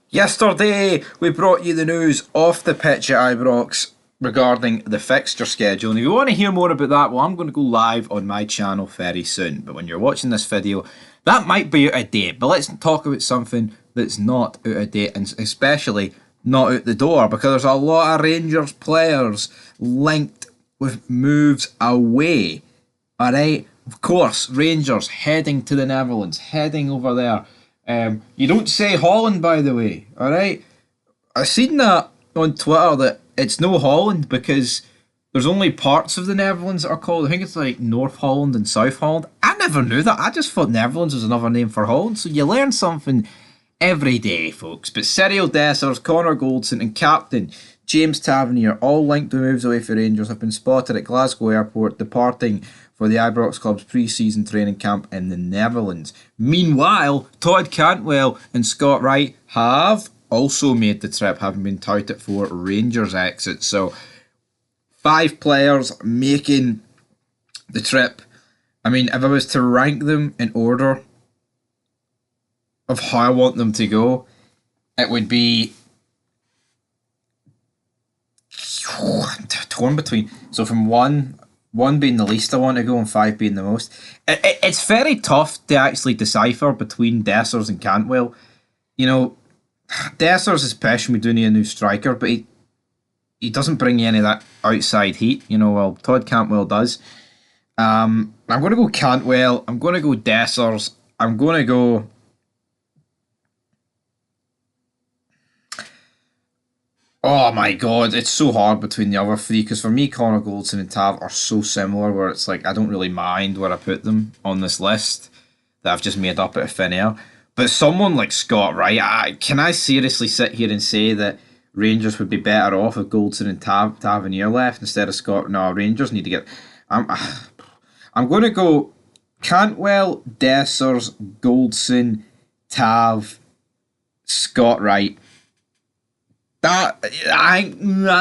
Yesterday, we brought you the news off the pitch at Ibrox regarding the fixture schedule. And if you want to hear more about that, well, I'm going to go live on my channel very soon. But when you're watching this video, that might be out of date. But let's talk about something that's not out of date, and especially not out the door, because there's a lot of Rangers players linked with moves away. Alright? Of course, Rangers heading to the Netherlands, heading over there. You don't say Holland, by the way, alright? I seen that on Twitter that it's no Holland because there's only parts of the Netherlands that are called. I think it's like North Holland and South Holland. I never knew that. I just thought Netherlands was another name for Holland. So you learn something every day, folks. But Cyril Dessers, Connor Goldson, and captain James Tavernier, all linked to moves away for Rangers, have been spotted at Glasgow Airport, departing for the Ibrox club's pre-season training camp in the Netherlands. Meanwhile, Todd Cantwell and Scott Wright have also made the trip, having been touted for Rangers exit. So, 5 players making the trip. I mean, if I was to rank them in order of how I want them to go, it would be torn between. So from one being the least I want to go and 5 being the most. It's very tough to actually decipher between Dessers and Cantwell. You know, Dessers is pushing me doing a new striker, but he doesn't bring you any of that outside heat. You know, well, Todd Cantwell does. I'm going to go Cantwell. I'm going to go Dessers. I'm going to go... Oh my god, it's so hard between the other 3 because for me, Connor Goldson and Tav are so similar where it's like I don't really mind where I put them on this list that I've just made up out of thin air. But someone like Scott Wright, can I seriously sit here and say that Rangers would be better off if Goldson and Tavernier left instead of Scott? No, Rangers need to get. I'm going to go Cantwell, Dessers, Goldson, Tav, Scott Wright. That I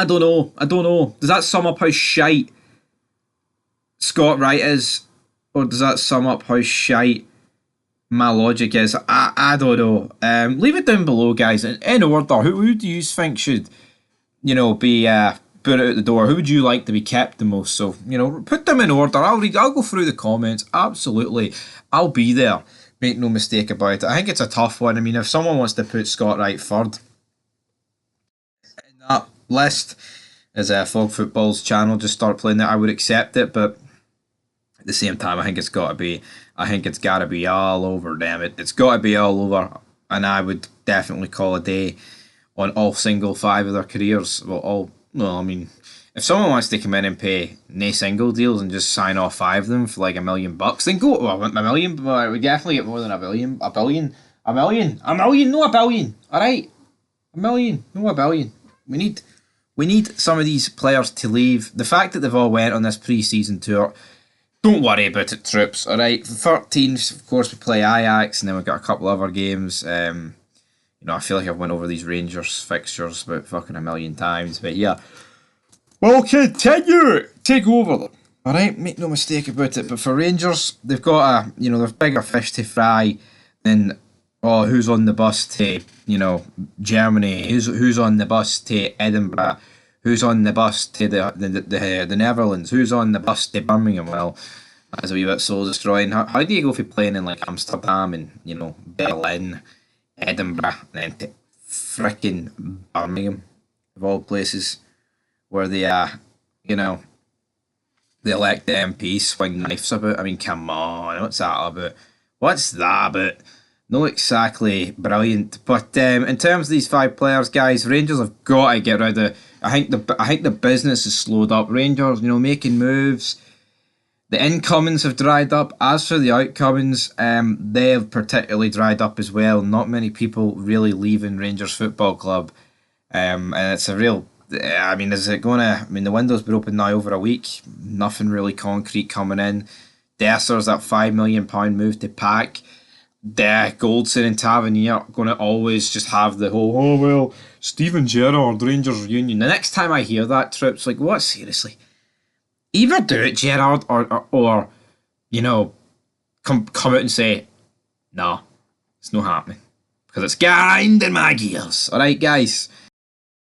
don't know. I don't know. Does that sum up how shite Scott Wright is, or does that sum up how shite my logic is? I don't know. Leave it down below, guys. In order, who do you think should be put out the door? Who would you like to be kept the most? So put them in order. I'll go through the comments. Absolutely, I'll be there. Make no mistake about it. I think it's a tough one. I mean, if someone wants to put Scott Wright third that list as Fog Football's channel, just start playing that, I would accept it, but at the same time I think it's gotta be all over them. It's gotta be all over, and I would definitely call a day on all single 5 of their careers. I mean, if someone wants to come in and pay no single deals and just sign off 5 of them for like $1 million, then go. Well, a million, but I would definitely get more than a billion. A billion, no a billion. Alright. A million, no a billion. We need some of these players to leave. The fact that they've all went on this pre-season tour, don't worry about it, troops. All right, the 13th, of course, we play Ajax, and then we've got a couple other games. I feel like I've went over these Rangers fixtures about fucking a million times, but yeah, we'll continue. Take over them. All right, make no mistake about it. But for Rangers, they've got there's bigger fish to fry than. Oh, who's on the bus to, Germany? Who's on the bus to Edinburgh? Who's on the bus to the Netherlands? Who's on the bus to Birmingham? Well, that's a wee bit soul destroying. How do you go for playing in like Amsterdam and Berlin, Edinburgh, and then to fricking Birmingham, of all places, where they the elected MPs swing knives about? I mean, come on, what's that about? What's that about? Not exactly brilliant, but in terms of these 5 players, guys, Rangers have got to get rid of. I think the business has slowed up. Rangers, making moves. The incomings have dried up. As for the outcomings, they have particularly dried up as well. Not many people really leaving Rangers Football Club, and it's a real. I mean, is it gonna? I mean, the window's been open now over a week. Nothing really concrete coming in. Dessers, that £5 million move to Pack. Goldson and Tavernier are going to always just have the whole, oh well, Steven Gerrard, Rangers reunion. The next time I hear that, Trips, like, what, seriously? Either do it, Gerrard, or come out and say, nah, it's not happening. because it's grinding my gears. All right, guys.